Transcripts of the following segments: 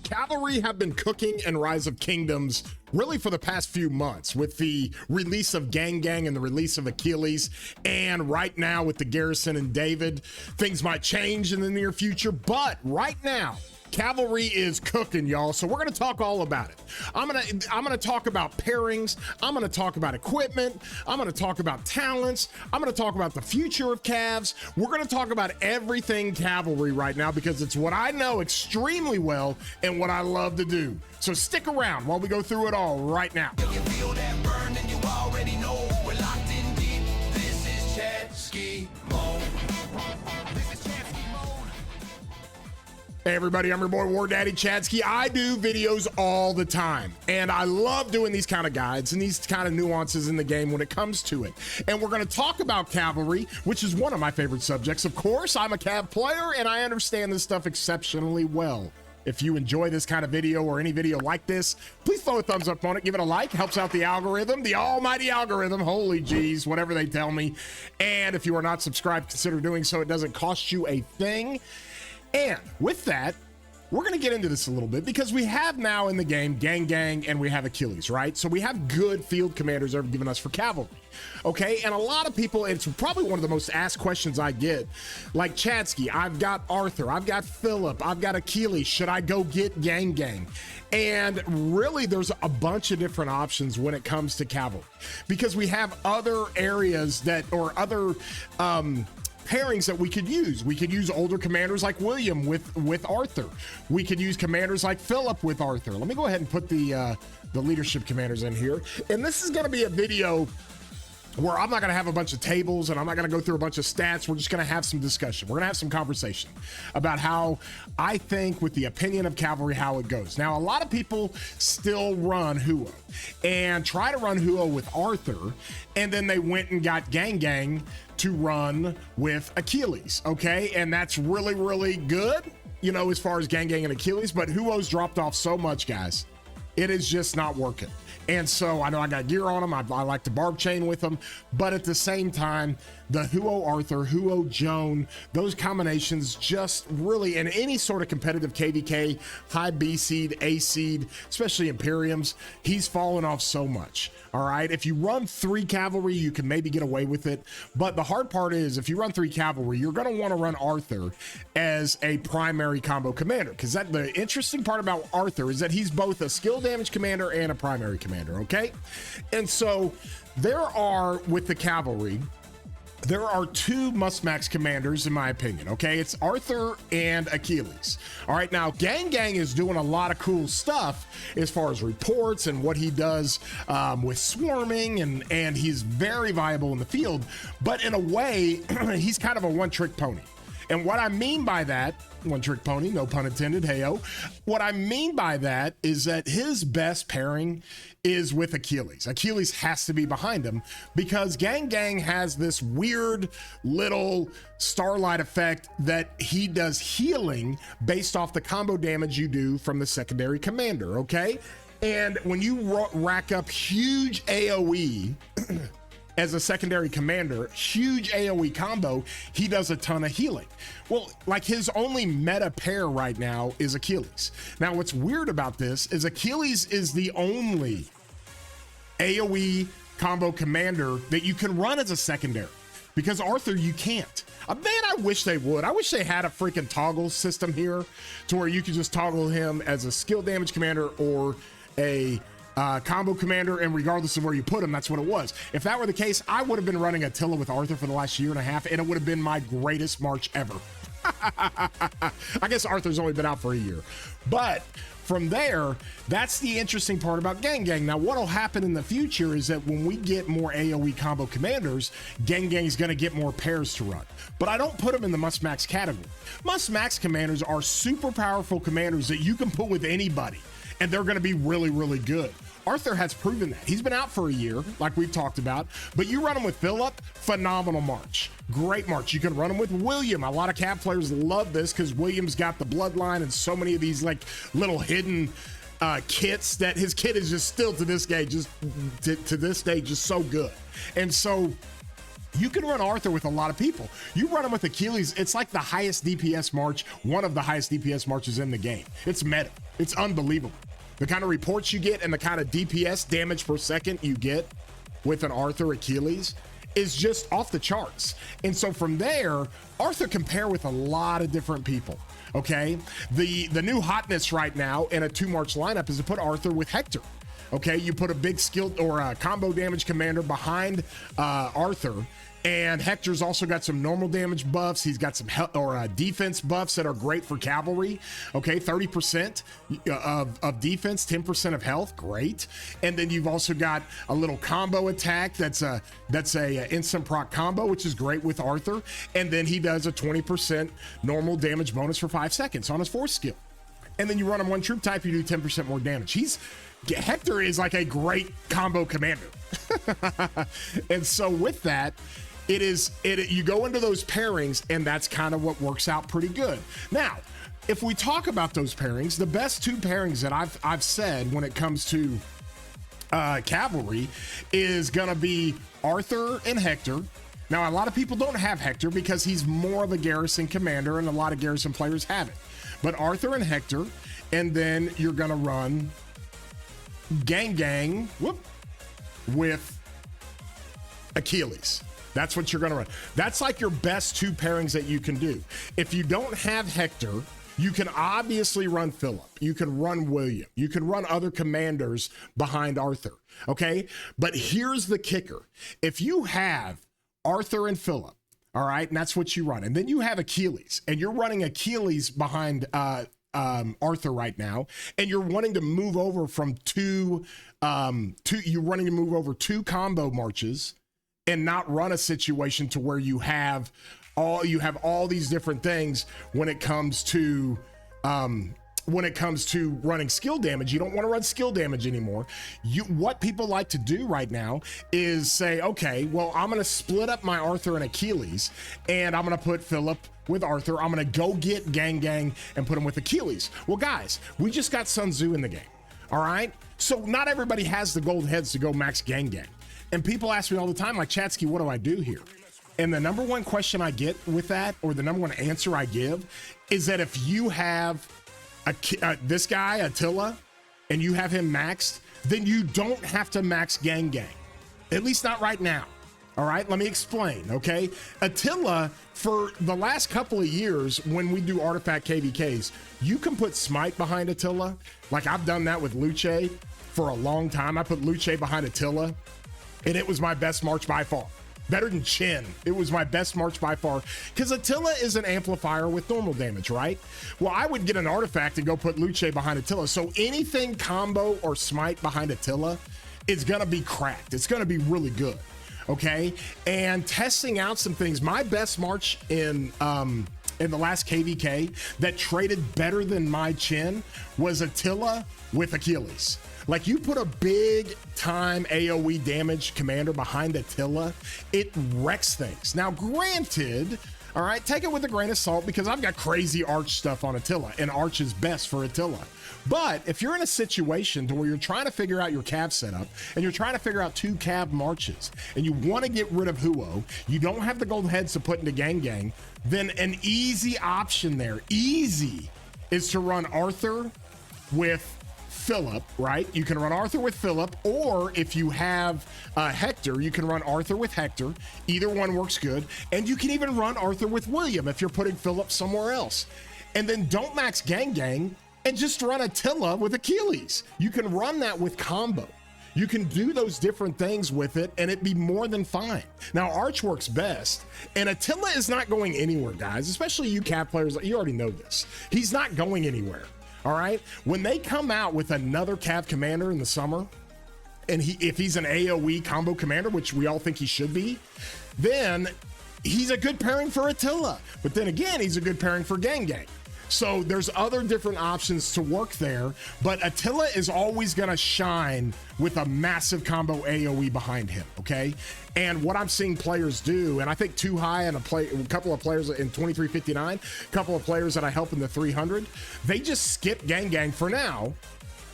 Cavalry have been cooking in Rise of Kingdoms really for the past few months with the release of Gang Gang and the release of Achilles. And right now with the Garrison and David, things might change in the near future. But right now, Cavalry is cooking, y'all. So we're going to talk all about it. I'm going to talk about pairings. I'm going to talk about equipment. I'm going to talk about talents. I'm going to talk about the future of Cavs. We're going to talk about everything Cavalry right now because it's what I know extremely well and what I love to do. So stick around while we go through it all right now. You feel that burn and you already know we're locked in deep. This is Chad Mode. Hey everybody, I'm your boy War Daddy Chadsky. I do videos all the time and I love doing these kind of guides and these kind of nuances in the game when it comes to it. And we're going to talk about Cavalry, which is one of my favorite subjects. Of course, I'm a Cav player and I understand this stuff exceptionally well. If you enjoy this kind of video or any video like this, please throw a thumbs up on it, give it a like, helps out the algorithm, the almighty algorithm, holy jeez, whatever they tell me. And if you are not subscribed, consider doing so. It doesn't cost you a thing. And with that, we're going to get into this a little bit because we have now in the game Gang Gang and we have Achilles, right? So we have good field commanders that have given us for Cavalry, okay? And a lot of people, it's probably one of the most asked questions I get, like Chadsky, I've got Arthur, I've got Philip, I've got Achilles, should I go get Gang Gang? And really there's a bunch of different options when it comes to Cavalry because we have other areas that, or other, pairings that we could use. We could use older commanders like William with Arthur. We could use commanders like Philip with Arthur. Let me go ahead and put the leadership commanders in here. And this is going to be a video where I'm not going to have a bunch of tables and I'm not going to go through a bunch of stats. We're just going to have some discussion. We're going to have some conversation about how I think with the opinion of Cavalry, how it goes. Now, a lot of people still run Huo and try to run Huo with Arthur. And then they went and got Gang Gang to run with Achilles. Okay. And that's really, really good, you know, as far as Gang Gang and Achilles, but Huo's dropped off so much, guys. It is just not working. And so I know I got gear on them. I like to barb chain with them, but at the same time, the Huo Arthur, Huo Joan, those combinations just really, in any sort of competitive KVK, high B seed, A seed, especially Imperiums, he's fallen off so much. All right. If you run 3 Cavalry, you can maybe get away with it. But the hard part is if you run 3 Cavalry, you're going to want to run Arthur as a primary combo commander. Because the interesting part about Arthur is that he's both a skill damage commander and a primary commander. Okay. And so there are, with the Cavalry, there are 2 must-max commanders, in my opinion, okay? It's Arthur and Achilles. All right, now, Gang Gang is doing a lot of cool stuff as far as reports and what he does with swarming, and he's very viable in the field. But in a way, he's kind of a one-trick pony. And what I mean by that, one-trick pony, no pun intended, hey-o. What I mean by that is that his best pairing is with Achilles. Achilles has to be behind him because Gang Gang has this weird little starlight effect that he does healing based off the combo damage you do from the secondary commander, okay? And when you rack up huge AoE as a secondary commander, huge AoE combo, he does a ton of healing. Well, like his only meta pair right now is Achilles. Now, what's weird about this is Achilles is the only AoE combo commander that you can run as a secondary because Arthur, you can't. Man, I wish they would. I wish they had a freaking toggle system here to where you could just toggle him as a skill damage commander or a combo commander, and regardless of where you put him, that's what it was. If that were the case, I would have been running Attila with Arthur for the last year and a half, and it would have been my greatest March ever. I guess Arthur's only been out for a year. But from there, that's the interesting part about Gang Gang. Now, what'll happen in the future is that when we get more AoE combo commanders, Gang Gang is going to get more pairs to run. But I don't put them in the must-max category. Must-max commanders are super powerful commanders that you can put with anybody, and they're going to be really, really good. Arthur has proven that. He's been out for a year, like we've talked about, but you run him with Philip, phenomenal March. Great March. You can run him with William. A lot of Cav players love this because William's got the bloodline and so many of these like little hidden kits that his kit is just still to this day, just so good. And so You can run Arthur with a lot of people. You run him with Achilles, it's like the highest DPS march, one of the highest DPS marches in the game. It's meta. It's unbelievable. The kind of reports you get and the kind of DPS, damage per second, you get with an Arthur Achilles is just off the charts. And so from there, Arthur can pair with a lot of different people. Okay. The new hotness right now in a 2-march lineup is to put Arthur with Hector. Okay, you put a big skill or a combo damage commander behind Arthur, and Hector's also got some normal damage buffs. He's got some defense buffs that are great for cavalry. Okay, 30% of defense, 10% of health, great. And then you've also got a little combo attack that's a instant proc combo, which is great with Arthur. And then he does a 20% normal damage bonus for 5 seconds on his 4th skill. And then you run him one troop type, you do 10% more damage. Hector is like a great combo commander. And so with that, you go into those pairings, and that's kind of what works out pretty good. Now, if we talk about those pairings, the best 2 pairings that I've said when it comes to cavalry is gonna be Arthur and Hector. Now, a lot of people don't have Hector because he's more of a garrison commander, and a lot of garrison players have it. But Arthur and Hector, and then you're gonna run Gang with Achilles. That's what you're gonna run. That's like your best 2 pairings that you can do. If you don't have Hector, you can obviously run Philip. You can run William. You can run other commanders behind Arthur. Okay, but here's the kicker: if you have Arthur and Philip, all right, and that's what you run, and then you have Achilles, and you're running Achilles behind Arthur right now, and you're wanting to move over from two combo marches and not run a situation to where you have all these different things when it comes to running skill damage. You don't want to run skill damage anymore. What people like to do right now is say, okay, well, I'm going to split up my Arthur and Achilles, and I'm going to put Philip with Arthur. I'm going to go get Gang and put him with Achilles. Well, guys, we just got Sun Tzu in the game. All right. So not everybody has the gold heads to go max Gang. And people ask me all the time, like, Chatsky, what do I do here? And the number one question I get with that, or the number one answer I give, is that if you have this guy, Attila, and you have him maxed, then you don't have to max Gang. At least not right now. All right, let me explain, okay? Attila, for the last couple of years, when we do artifact KVKs, you can put Smite behind Attila. Like, I've done that with Luce for a long time. I put Luce behind Attila, and it was my best march by far. Better than Chin. It was my best march by far, because Attila is an amplifier with normal damage, right? Well, I would get an artifact and go put Luce behind Attila. So anything combo or Smite behind Attila is going to be cracked. It's going to be really good, okay? And testing out some things. My best march in the last KVK that traded better than my Chin was Attila with Achilles. Like, you put a big time AoE damage commander behind Attila, it wrecks things. Now, granted, all right, take it with a grain of salt, because I've got crazy Arch stuff on Attila, and Arch is best for Attila. But if you're in a situation to where you're trying to figure out your cav setup, and you're trying to figure out 2 cav marches, and you want to get rid of Huo, you don't have the gold heads to put into Gang, then an easy option there, easy, is to run Arthur with Philip, right? You can run Arthur with Philip, or if you have Hector, you can run Arthur with Hector. Either one works good. And you can even run Arthur with William if you're putting Philip somewhere else. And then don't max Gang and just run Attila with Achilles. You can run that with combo. You can do those different things with it, and it'd be more than fine. Now, Arch works best, and Attila is not going anywhere, guys, especially you Cav players. You already know this. He's not going anywhere. All right, when they come out with another Cav commander in the summer, and if he's an AoE combo commander, which we all think he should be, then he's a good pairing for Attila. But then again, he's a good pairing for Gang. So there's other different options to work there, but Attila is always going to shine with a massive combo AoE behind him, okay? And what I'm seeing players do, and I think Too High and a couple of players in 2359, a couple of players that I help in the 300, they just skip Gang for now,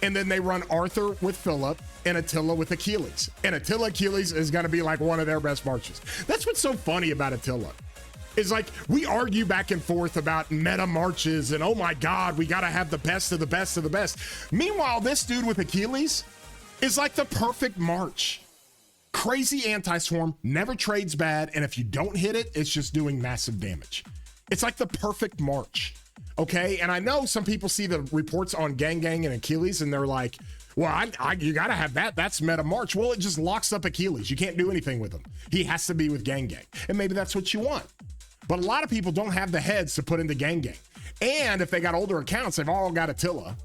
And then they run Arthur with Philip and Attila with Achilles. And Attila Achilles is going to be like one of their best marches. That's what's so funny about Attila. Is like we argue back and forth about meta marches and oh my God, we got to have the best of the best of the best. Meanwhile, this dude with Achilles is like the perfect march. Crazy anti-swarm, never trades bad, and if you don't hit it, it's just doing massive damage. It's like the perfect march, okay? And I know some people see the reports on Gang Gang and Achilles and they're like, well, you got to have that. That's meta march. Well, it just locks up Achilles. You can't do anything with him. He has to be with Gang Gang, and maybe that's what you want. But a lot of people don't have the heads to put into Gang Gang. And if they got older accounts, they've all got Attila.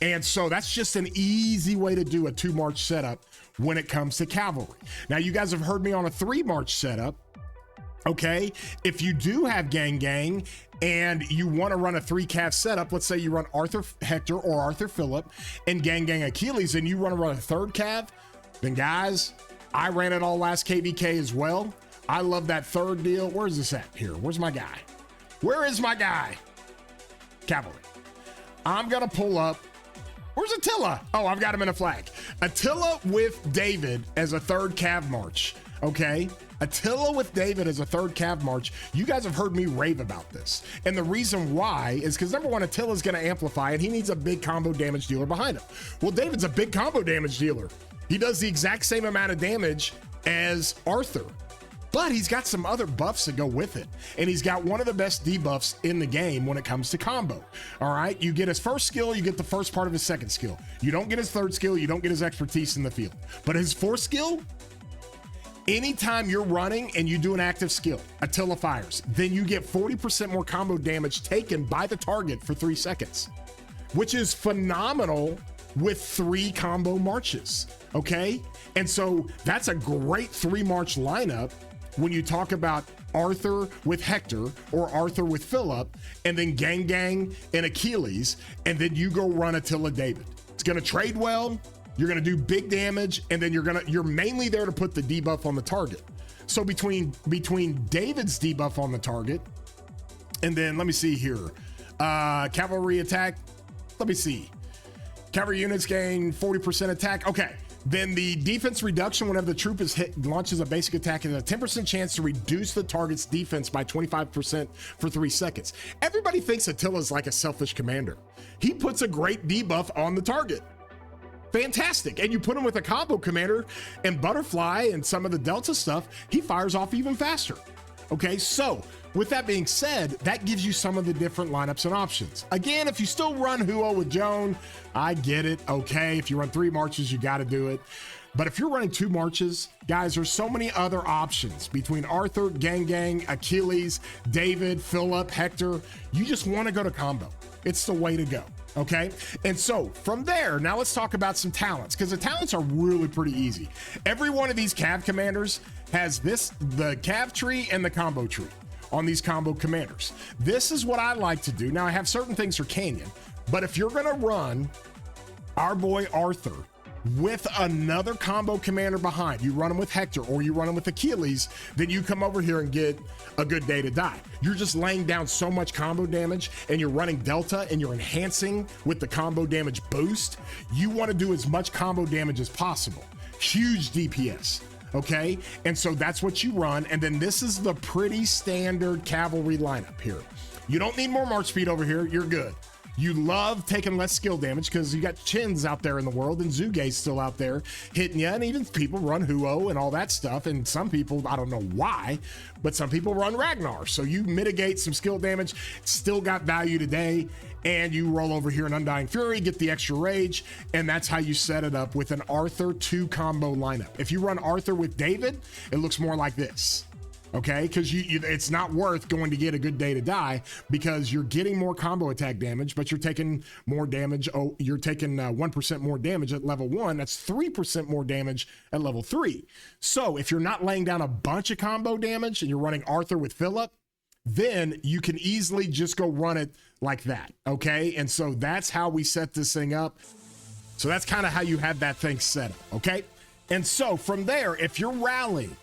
And so that's just an easy way to do a 2-march setup when it comes to Cavalry. Now, you guys have heard me on a 3-march setup. Okay, if you do have Gang Gang and you want to run a 3-cav setup, let's say you run Arthur Hector or Arthur Philip and Gang Gang Achilles, and you want to run a 3rd cav, then guys, I ran it all last KVK as well. I love that 3rd deal. Where's this at here? Where's my guy? Where is my guy? Cavalry. I'm going to pull up. Where's Attila? Oh, I've got him in a flag. Attila with David as a 3rd cav march. Okay. Attila with David as a 3rd cav march. You guys have heard me rave about this. And the reason why is because number one, Attila's going to amplify and he needs a big combo damage dealer behind him. Well, David's a big combo damage dealer. He does the exact same amount of damage as Arthur. But he's got some other buffs that go with it. And he's got one of the best debuffs in the game when it comes to combo. All right, you get his 1st skill, you get the first part of his 2nd skill. You don't get his 3rd skill, you don't get his expertise in the field. But his 4th skill, anytime you're running and you do an active skill, Attila fires, then you get 40% more combo damage taken by the target for 3 seconds, which is phenomenal with 3 combo marches, okay? And so that's a great 3-march lineup when you talk about Arthur with Hector or Arthur with Philip, and then Gang Gang and Achilles, and then you go run Attila David. It's gonna trade well, you're gonna do big damage, and then you're mainly there to put the debuff on the target. So between David's debuff on the target, and then let me see here, cavalry attack, let me see. Cavalry units gain 40% attack, okay. Then the defense reduction whenever the troop is hit launches a basic attack has a 10% chance to reduce the target's defense by 25% for 3 seconds. Everybody thinks Attila's like a selfish commander. He puts a great debuff on the target. Fantastic. And you put him with a combo commander and Butterfly and some of the Delta stuff, he fires off even faster. Okay, so with that being said, that gives you some of the different lineups and options. Again, if you still run Huo with Joan, I get it. Okay, if you run 3 marches, you got to do it. But if you're running 2 marches, guys, there's so many other options between Arthur, Gang Gang, Achilles, David, Philip, Hector. You just want to go to combo. It's the way to go. Okay, and so from there, now let's talk about some talents, because the talents are really pretty easy. Every one of these cav commanders has the cav tree and the combo tree on these combo commanders. This is what I like to do. Now I have certain things for Canyon, but if you're gonna run our boy Arthur with another combo commander behind, you run him with Hector or you run him with Achilles, then you come over here and get a good day to die. You're just laying down so much combo damage and you're running Delta and you're enhancing with the combo damage boost. You want to do as much combo damage as possible. Huge DPS. Okay, and so that's what you run. And then this is the pretty standard cavalry lineup here. You don't need more march speed over here. You're good. You love taking less skill damage because you got Chins out there in the world and Zugei's still out there hitting you. And even people run Huo and all that stuff. And some people, I don't know why, but some people run Ragnar. So you mitigate some skill damage, still got value today. And you roll over here in Undying Fury, get the extra rage. And that's how you set it up with an Arthur 2 combo lineup. If you run Arthur with David, it looks more like this. Okay, because it's not worth going to get a good day to die because you're getting more combo attack damage, but you're taking more damage. Oh, you're taking 1% more damage at level 1. That's 3% more damage at level 3. So if you're not laying down a bunch of combo damage and you're running Arthur with Philip, then you can easily just go run it like that. Okay, and so that's how we set this thing up. So that's kind of how you have that thing set up. Okay, and so from there, if you're rallying,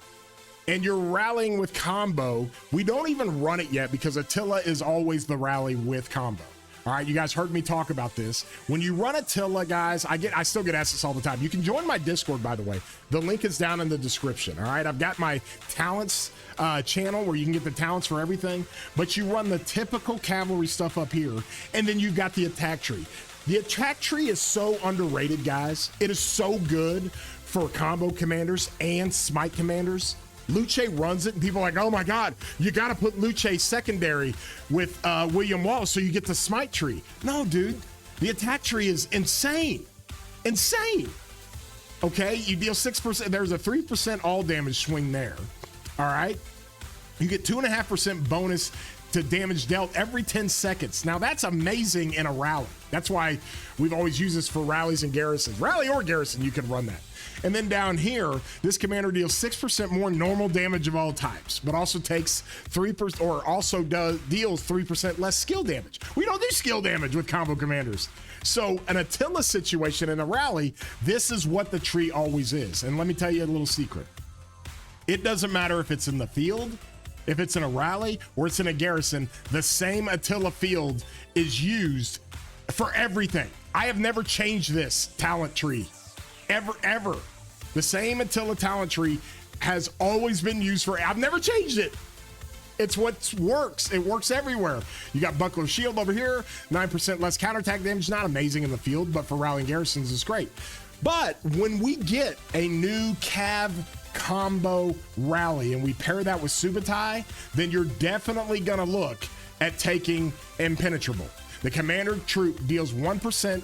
and you're rallying with combo, we don't even run it yet because Attila is always the rally with combo. All right, you guys heard me talk about this. When you run Attila, guys, I still get asked this all the time. You can join my Discord, by the way. The link is down in the description. All right, I've got my talents channel where you can get the talents for everything. But you run the typical cavalry stuff up here, and then you've got the attack tree. The attack tree is so underrated, guys. It is so good for combo commanders and smite commanders. Luce runs it, and people are like, oh my God, you got to put Luce secondary with William Wallace so you get the smite tree. No, dude, the attack tree is insane. Insane. Okay, you deal 6%. There's a 3% all damage swing there. All right. You get 2.5% bonus to damage dealt every 10 seconds. Now, that's amazing in a rally. That's why we've always used this for rallies and garrisons. Rally or garrison, you can run that. And then down here, this commander deals 6% more normal damage of all types, but also takes 3% or also deals 3% less skill damage. We don't do skill damage with combo commanders. So an Attila situation in a rally, this is what the tree always is. And let me tell you a little secret. It doesn't matter if it's in the field, if it's in a rally, or it's in a garrison, the same Attila field is used for everything. I have never changed this talent tree. Ever. The same Attila talent tree has always been used for, I've never changed it. It's what works. It works everywhere. You got Buckler Shield over here, 9% less counterattack damage. Not amazing in the field, but for rallying garrisons is great. But when we get a new Cav combo rally and we pair that with Subutai, then you're definitely going to look at taking Impenetrable. The commander troop deals 1%.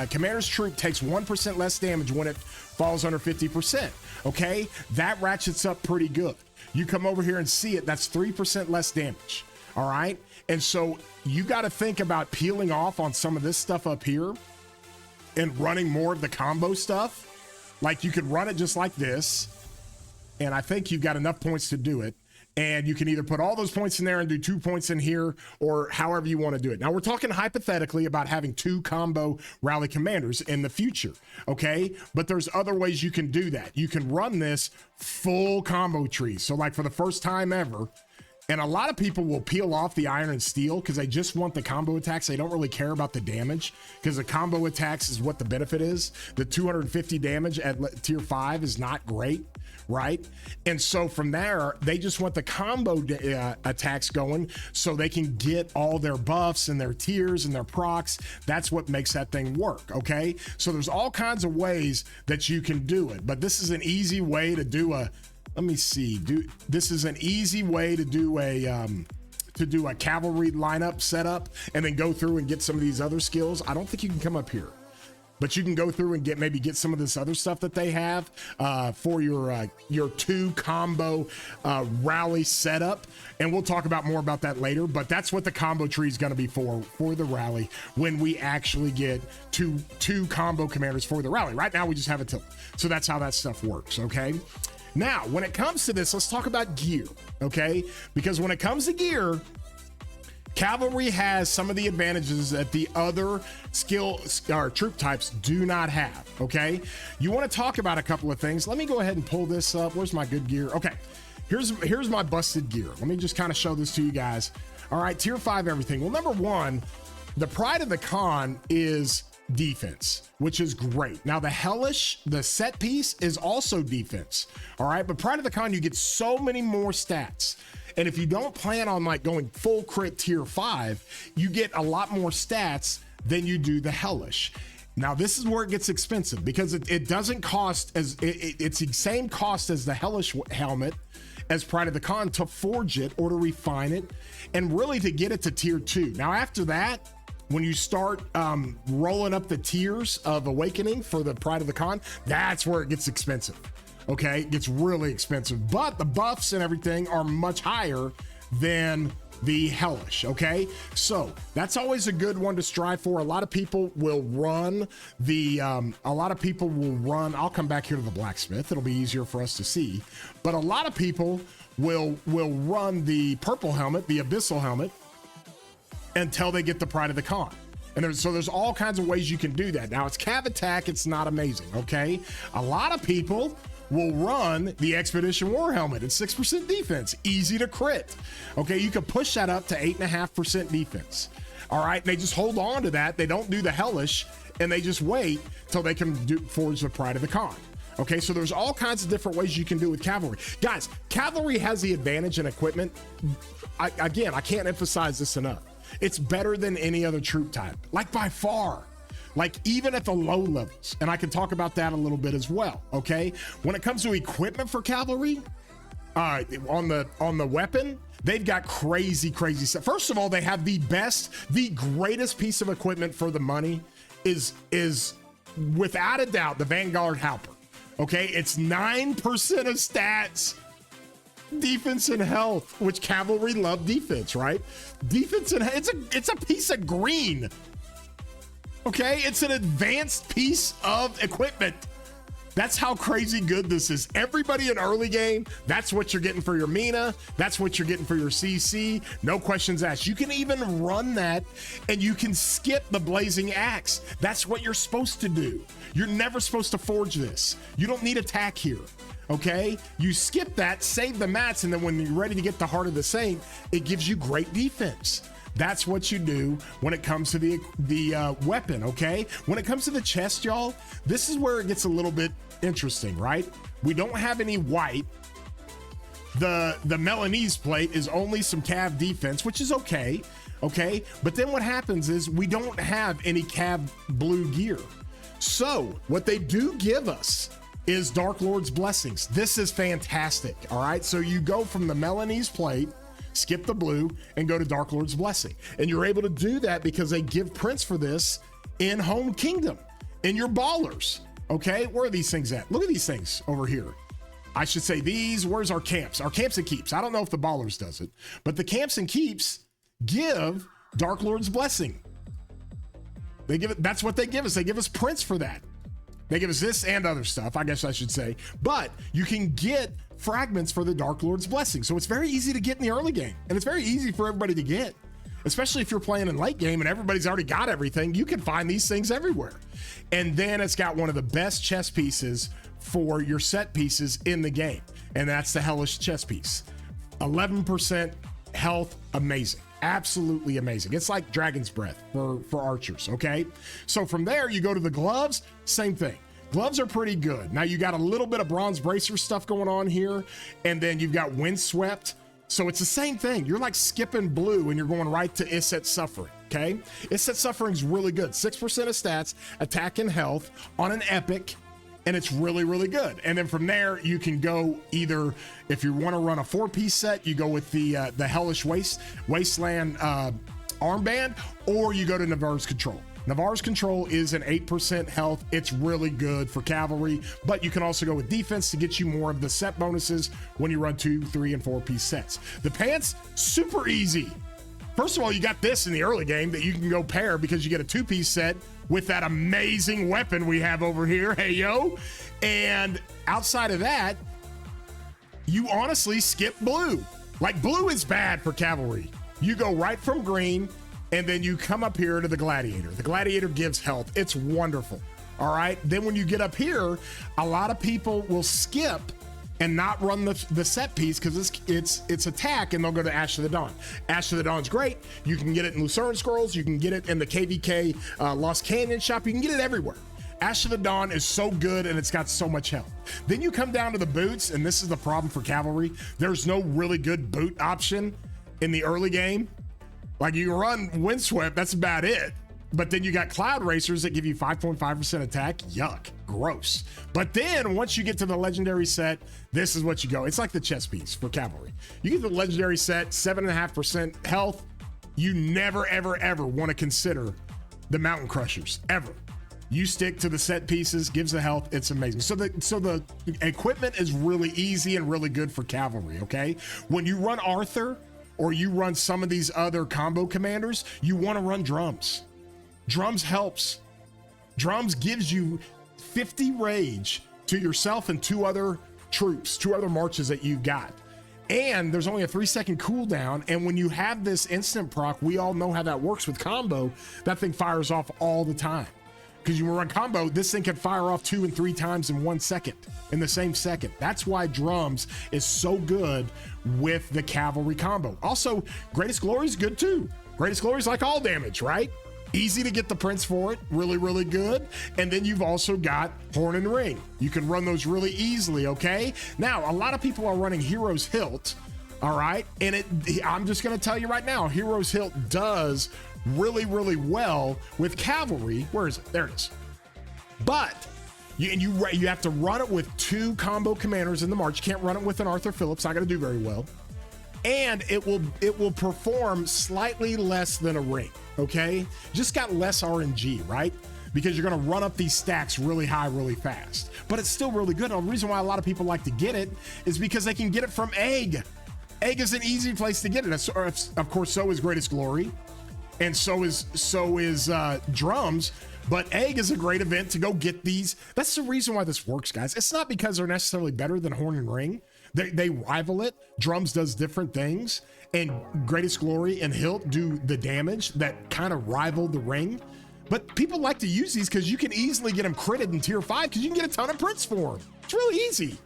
Commander's troop takes 1% less damage when it falls under 50%. Okay, that ratchets up pretty good. You come over here and see it, that's 3% less damage. All right, and so you got to think about peeling off on some of this stuff up here and running more of the combo stuff. Like you could run it just like this, and I think you've got enough points to do it. And you can either put all those points in there and do 2 points in here, or however you want to do it. Now, we're talking hypothetically about having 2 combo rally commanders in the future, okay? But there's other ways you can do that. You can run this full combo tree. So, like for the first time ever, and a lot of people will peel off the iron and steel because they just want the combo attacks. They don't really care about the damage because the combo attacks is what the benefit is. The 250 damage at tier 5 is not great, right? And so from there, they just want the combo attacks going so they can get all their buffs and their tiers and their procs. That's what makes that thing work, okay? So there's all kinds of ways that you can do it, but this is an easy way to do a, let me see, this is an easy way to do a cavalry lineup setup and then go through and get some of these other skills. I don't think you can come up here, but you can go through and maybe get some of this other stuff that they have for your 2 combo rally setup. And we'll talk about more about that later, but that's what the combo tree is going to be for the rally when we actually get two combo commanders for the rally. Right now we just have a tilt. So that's how that stuff works, okay? Now, when it comes to this, let's talk about gear, okay? Because when it comes to gear, Cavalry has some of the advantages that the other skill or troop types do not have, okay? You want to talk about a couple of things. Let me go ahead and pull this up. Where's my good gear? Okay, here's my busted gear. Let me just kind of show this to you guys. All right, tier 5 everything. Well, number 1, the pride of the con is defense, which is great. Now the hellish, the set piece is also defense. All right, but pride of the con, you get so many more stats. And if you don't plan on like going full crit tier 5, you get a lot more stats than you do the hellish. Now this is where it gets expensive because it doesn't cost as it's the same cost as the hellish helmet as pride of the con to forge it or to refine it and really to get it to tier 2. Now after that, when you start rolling up the tiers of awakening for the pride of the con, that's where it gets expensive. Okay, it gets really expensive, but the buffs and everything are much higher than the hellish. Okay, so that's always a good one to strive for. A lot of people will run the I'll come back here to the blacksmith, it'll be easier for us to see, but a lot of people will run the purple helmet, the abyssal helmet, until they get the pride of the con. And there's all kinds of ways you can do that. Now it's cav attack, it's not amazing, okay? A lot of people will run the expedition war helmet at 6% defense, easy to crit. Okay, you can push that up to 8.5% defense. All right, and they just hold on to that. They don't do the hellish, and they just wait till they can forge the pride of the Khan. Okay, so there's all kinds of different ways you can do it with cavalry. Guys, cavalry has the advantage in equipment. I can't emphasize this enough. It's better than any other troop type, like by far. Like even at the low levels, and I can talk about that a little bit as well. Okay, when it comes to equipment for cavalry, on the weapon, they've got crazy stuff. First of all, they have the greatest piece of equipment for the money is without a doubt the Vanguard Halper. Okay, it's 9% of stats, defense and health, which cavalry love defense, right? Defense and it's a piece of green. Okay, it's an advanced piece of equipment. That's how crazy good this is. Everybody in early game, that's what you're getting for your Mina. That's what you're getting for your CC. No questions asked. You can even run that and you can skip the Blazing Axe. That's what you're supposed to do. You're never supposed to forge this. You don't need attack here. Okay, you skip that, save the mats, and then when you're ready to get the Heart of the Saint, it gives you great defense. That's what you do when it comes to the weapon, okay? When it comes to the chest, y'all, this is where it gets a little bit interesting, right? We don't have any white. The Milanese plate is only some cav defense, which is okay? But then what happens is we don't have any cav blue gear. So what they do give us is Dark Lord's Blessings. This is fantastic, all right? So you go from the Milanese plate, skip the blue, and go to Dark Lord's Blessing. And you're able to do that because they give prints for this in Home Kingdom, in your ballers, okay? Where are these things at? Look at these things over here. I should say these, where's our camps? Our camps and keeps. I don't know if the ballers does it, but the camps and keeps give Dark Lord's Blessing. They give it, that's what they give us. They give us prints for that. They give us this and other stuff, I guess I should say, but you can get fragments for the Dark Lord's Blessing. So it's very easy to get in the early game, and it's very easy for everybody to get, especially if you're playing in late game and everybody's already got everything. You can find these things everywhere. And then it's got one of the best chess pieces for your set pieces in the game, and that's the Hellish chess piece. 11% health, amazing. Absolutely amazing. It's like Dragon's Breath for archers, okay? So from there, you go to the gloves, same thing. Gloves are pretty good. Now you got a little bit of bronze bracer stuff going on here, and then you've got windswept. So it's the same thing. You're like skipping blue and you're going right to Isset Suffering, okay? Isset Suffering's really good. 6% of stats, attack and health on an epic, and it's really good. And then from there, you can go either, if you want to run a 4-piece set, you go with the Hellish Wasteland armband, or you go to Navarre's Control. Navarre's Control is an 8% health. It's really good for cavalry, but you can also go with defense to get you more of the set bonuses when you run 2, 3, and 4-piece sets. The pants, super easy. First of all, you got this in the early game that you can go pair because you get a 2-piece set with that amazing weapon we have over here. Hey, yo. And outside of that, you honestly skip blue. Like, blue is bad for cavalry. You go right from green, and then you come up here to the Gladiator. The Gladiator gives health. It's wonderful. All right. Then when you get up here, a lot of people will skip and not run the set piece because it's attack, and they'll go to Ash of the Dawn. Ash of the Dawn's great. You can get it in Lucerne Scrolls. You can get it in the KVK Lost Canyon shop. You can get it everywhere. Ash of the Dawn is so good, and it's got so much health. Then you come down to the boots, and this is the problem for cavalry. There's no really good boot option in the early game. Like, you run Windswept, that's about it. But then you got Cloud Racers that give you 5.5% attack. Yuck, gross. But then once you get to the legendary set, this is what you go. It's like the chess piece for cavalry. You get the legendary set, 7.5% health. You never, ever want to consider the Mountain Crushers, ever. You stick to the set pieces, gives the health. It's amazing. So the equipment is really easy and really good for cavalry, okay? When you run Arthur or you run some of these other combo commanders, you want to run drums. Drums helps. Drums gives you 50 rage to yourself and 2 other troops, 2 other marches that you got. And there's only a 3-second cooldown. And when you have this instant proc, we all know how that works with combo. That thing fires off all the time. Because you run combo, this thing can fire off 2 and 3 times in 1 second, in the same second. That's why drums is so good with the cavalry combo. Also, Greatest Glory is good too. Greatest Glory is like all damage, right? Easy to get the prints for it, really, really good. And then you've also got Horn and Ring. You can run those really easily, okay? Now, a lot of people are running Hero's Hilt, all right? And I'm just gonna tell you right now, Hero's Hilt does really, really well with Cavalry. Where is it? There it is. But you have to run it with 2 combo commanders in the March. You can't run it with an Arthur Phillips, not gonna do very well. And it will perform slightly less than a ring, okay? Just got less RNG, right? Because you're gonna run up these stacks really high, really fast. But it's still really good. And the reason why a lot of people like to get it is because they can get it from Egg. Egg is an easy place to get it. Of course, so is Greatest Glory, and so is Drums. But Egg is a great event to go get these. That's the reason why this works, guys. It's not because they're necessarily better than Horn and Ring. They rival it. Drums does different things, and Greatest Glory and Hilt do the damage that kind of rival the Ring. But people like to use these because you can easily get them critted in tier 5 because you can get a ton of prints for them. It's really easy.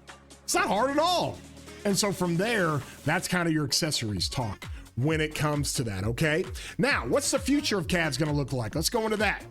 It's not hard at all. And so from there, that's kind of your accessories talk when it comes to that, okay? Now, what's the future of CAD's going to look like? Let's go into that.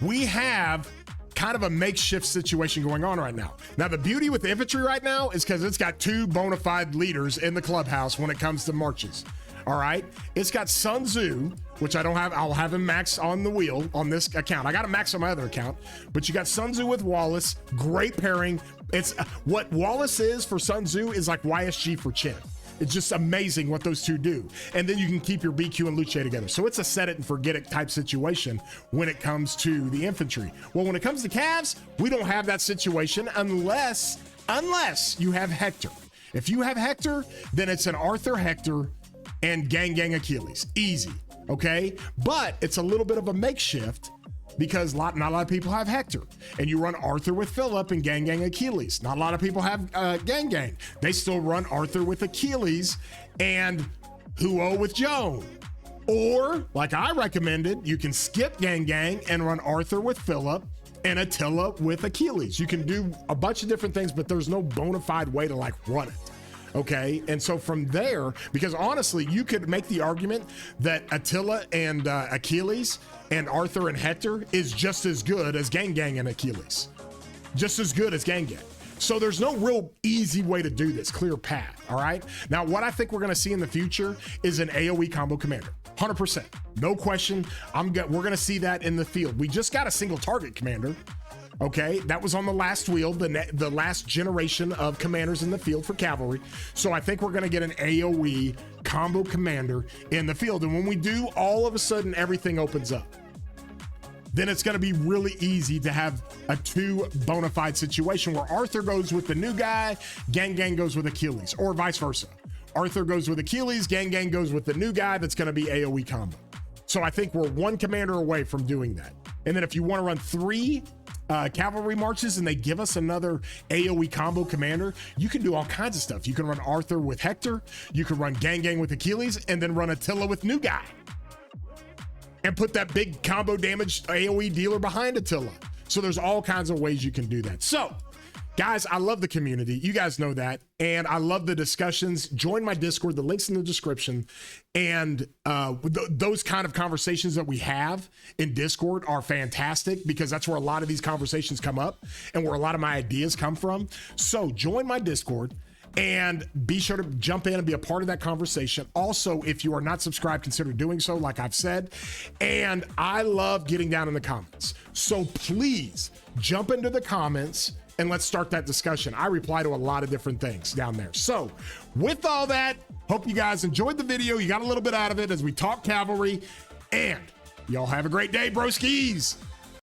We have kind of a makeshift situation going on right now. Now, the beauty with the infantry right now is because it's got 2 bona fide leaders in the clubhouse when it comes to marches. All right. It's got Sun Tzu, which I don't have. I'll have him max on the wheel on this account. I got him max on my other account, but you got Sun Tzu with Wallace. Great pairing. It's what Wallace is for Sun Tzu is like YSG for Chen. It's just amazing what those 2 do. And then you can keep your BQ and Luce together. So it's a set it and forget it type situation when it comes to the infantry. Well, when it comes to Cavs, we don't have that situation unless you have Hector. If you have Hector, then it's an Arthur Hector and Gang Achilles. Easy, okay? But it's a little bit of a makeshift because not a lot of people have Hector. And you run Arthur with Philip and Gang Achilles. Not a lot of people have Gang. They still run Arthur with Achilles and Huo with Joan. Or, like I recommended, you can skip Gang and run Arthur with Philip and Attila with Achilles. You can do a bunch of different things, but there's no bona fide way to like run it. Okay, and so from there, because honestly, you could make the argument that Attila and Achilles and Arthur and Hector is just as good as Gang and Achilles. Just as good as Gang. So there's no real easy way to do this, clear path, all right? Now, what I think we're gonna see in the future is an AoE combo commander, 100%, no question. We're gonna see that in the field. We just got a single target commander. Okay, that was on the last wheel, the last generation of commanders in the field for Cavalry. So I think we're going to get an AoE combo commander in the field. And when we do, all of a sudden, everything opens up. Then it's going to be really easy to have a 2 bona fide situation where Arthur goes with the new guy, Gang goes with Achilles, or vice versa. Arthur goes with Achilles, Gang goes with the new guy that's going to be AoE combo. So I think we're 1 commander away from doing that. And then if you want to run 3 cavalry marches and they give us another AoE combo commander, you can do all kinds of stuff. You can run Arthur with Hector, you can run Gang with Achilles, and then run Attila with new guy. And put that big combo damage AoE dealer behind Attila. So there's all kinds of ways you can do that. So, guys, I love the community. You guys know that. And I love the discussions. Join my Discord. The link's in the description. And those kind of conversations that we have in Discord are fantastic because that's where a lot of these conversations come up and where a lot of my ideas come from. So join my Discord and be sure to jump in and be a part of that conversation. Also, if you are not subscribed, consider doing so, like I've said. And I love getting down in the comments. So please jump into the comments and let's start that discussion. I reply to a lot of different things down there. So with all that, hope you guys enjoyed the video. You got a little bit out of it as we talk Cavalry, and y'all have a great day, broskies.